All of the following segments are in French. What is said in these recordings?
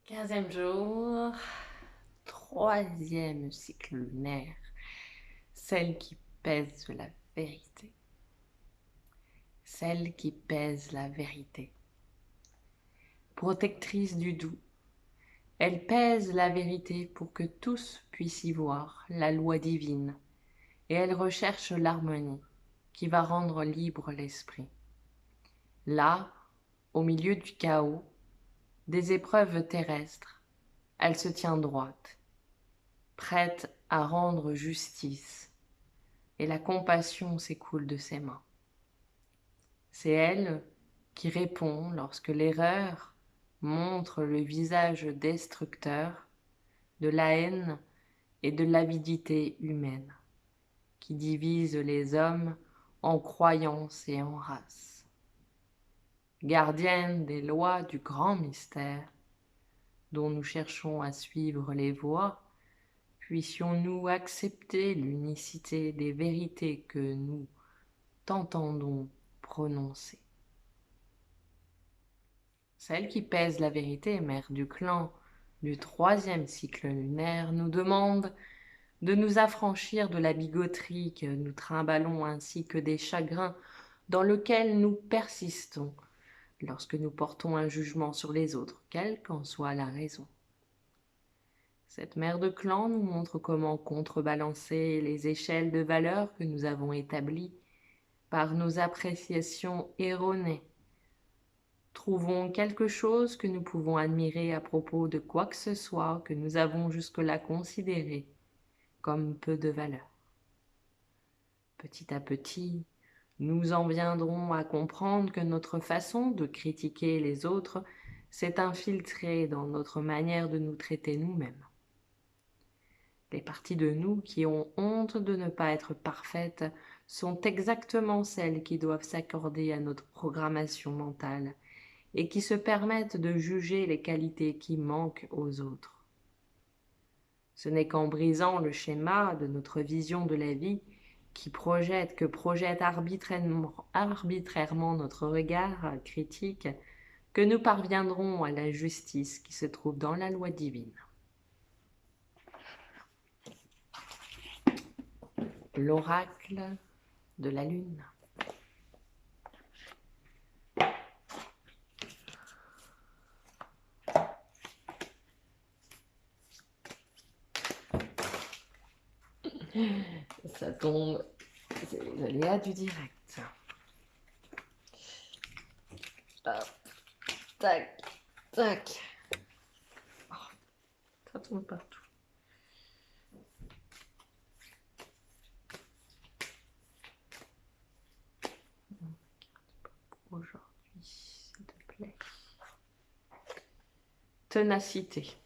15e jour, troisième cycle lunaire, celle qui pèse la vérité. Celle qui pèse la vérité. Protectrice du doux, elle pèse la vérité pour que tous puissent y voir la loi divine, et elle recherche l'harmonie qui va rendre libre l'esprit. Là, au milieu du chaos, des épreuves terrestres, elle se tient droite, prête à rendre justice, et la compassion s'écoule de ses mains. C'est elle qui répond lorsque l'erreur montre le visage destructeur de la haine et de l'avidité humaine, qui divise les hommes en croyances et en races. Gardienne des lois du grand mystère, dont nous cherchons à suivre les voies, puissions-nous accepter l'unicité des vérités que nous t'entendons prononcer. Celle qui pèse la vérité, mère du clan du troisième cycle lunaire, nous demande de nous affranchir de la bigoterie que nous trimballons ainsi que des chagrins dans lesquels nous persistons lorsque nous portons un jugement sur les autres, quelle qu'en soit la raison. Cette mère de clan nous montre comment contrebalancer les échelles de valeurs que nous avons établies par nos appréciations erronées. Trouvons quelque chose que nous pouvons admirer à propos de quoi que ce soit que nous avons jusque-là considéré comme peu de valeur. Petit à petit, nous en viendrons à comprendre que notre façon de critiquer les autres s'est infiltrée dans notre manière de nous traiter nous-mêmes. Les parties de nous qui ont honte de ne pas être parfaites sont exactement celles qui doivent s'accorder à notre programmation mentale et qui se permettent de juger les qualités qui manquent aux autres. Ce n'est qu'en brisant le schéma de notre vision de la vie que projette arbitrairement notre regard critique, que nous parviendrons à la justice qui se trouve dans la loi divine. L'oracle de la lune. Ça tombe, c'est les aléas du direct. Hop, tac, tac. Oh, ça tombe partout. Aujourd'hui, s'il te plaît. Ténacité.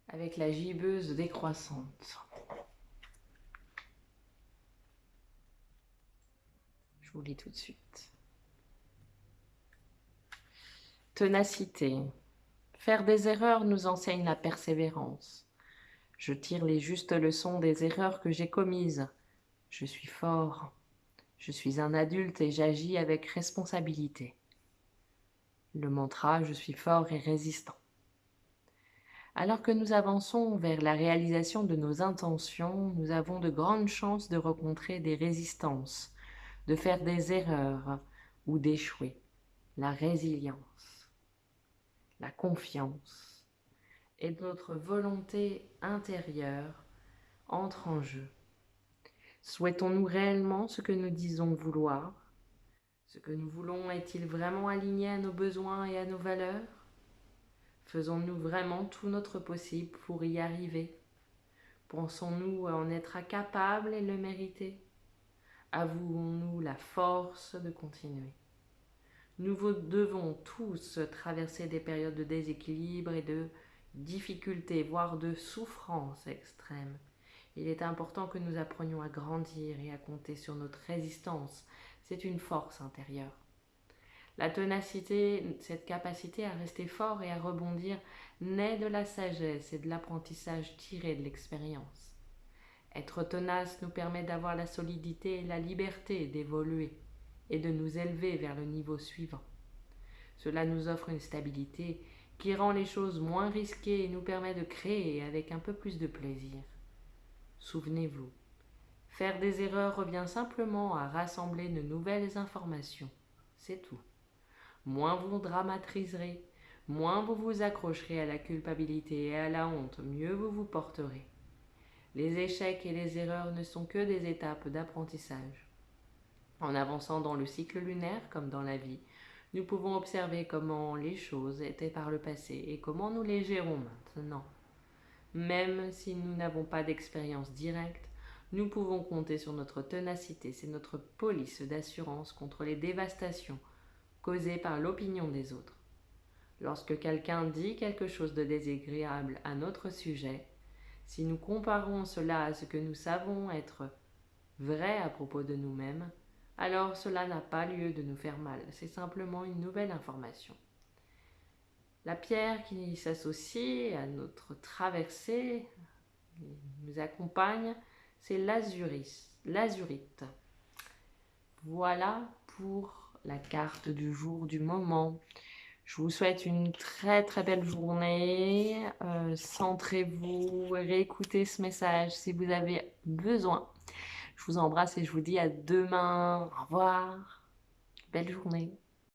Avec la gibbeuse décroissante. Je vous lis tout de suite. Ténacité. Faire des erreurs nous enseigne la persévérance. Je tire les justes leçons des erreurs que j'ai commises. Je suis fort. Je suis un adulte et j'agis avec responsabilité. Le mantra « Je suis fort et résistant ». Alors que nous avançons vers la réalisation de nos intentions, nous avons de grandes chances de rencontrer des résistances, de faire des erreurs ou d'échouer. La résilience, la confiance et notre volonté intérieure entrent en jeu. Souhaitons-nous réellement ce que nous disons vouloir? Ce que nous voulons est-il vraiment aligné à nos besoins et à nos valeurs? Faisons-nous vraiment tout notre possible pour y arriver? Pensons-nous en être capables et le mériter? Avouons-nous la force de continuer? Nous devons tous traverser des périodes de déséquilibre et de difficultés, voire de souffrance extrême. Il est important que nous apprenions à grandir et à compter sur notre résistance. C'est une force intérieure. La ténacité, cette capacité à rester fort et à rebondir, naît de la sagesse et de l'apprentissage tiré de l'expérience. Être tenace nous permet d'avoir la solidité et la liberté d'évoluer et de nous élever vers le niveau suivant. Cela nous offre une stabilité qui rend les choses moins risquées et nous permet de créer avec un peu plus de plaisir. Souvenez-vous, faire des erreurs revient simplement à rassembler de nouvelles informations. C'est tout. Moins vous dramatiserez, moins vous vous accrocherez à la culpabilité et à la honte, mieux vous vous porterez. Les échecs et les erreurs ne sont que des étapes d'apprentissage. En avançant dans le cycle lunaire comme dans la vie, nous pouvons observer comment les choses étaient par le passé et comment nous les gérons maintenant. Même si nous n'avons pas d'expérience directe, nous pouvons compter sur notre ténacité, c'est notre police d'assurance contre les dévastations causées par l'opinion des autres. Lorsque quelqu'un dit quelque chose de désagréable à notre sujet, si nous comparons cela à ce que nous savons être vrai à propos de nous-mêmes, alors cela n'a pas lieu de nous faire mal, c'est simplement une nouvelle information. La pierre qui s'associe à notre traversée, nous accompagne, c'est l'azurite. Voilà pour la carte du jour, du moment. Je vous souhaite une très très belle journée. Centrez-vous, réécoutez ce message si vous avez besoin. Je vous embrasse et je vous dis à demain. Au revoir. Belle journée.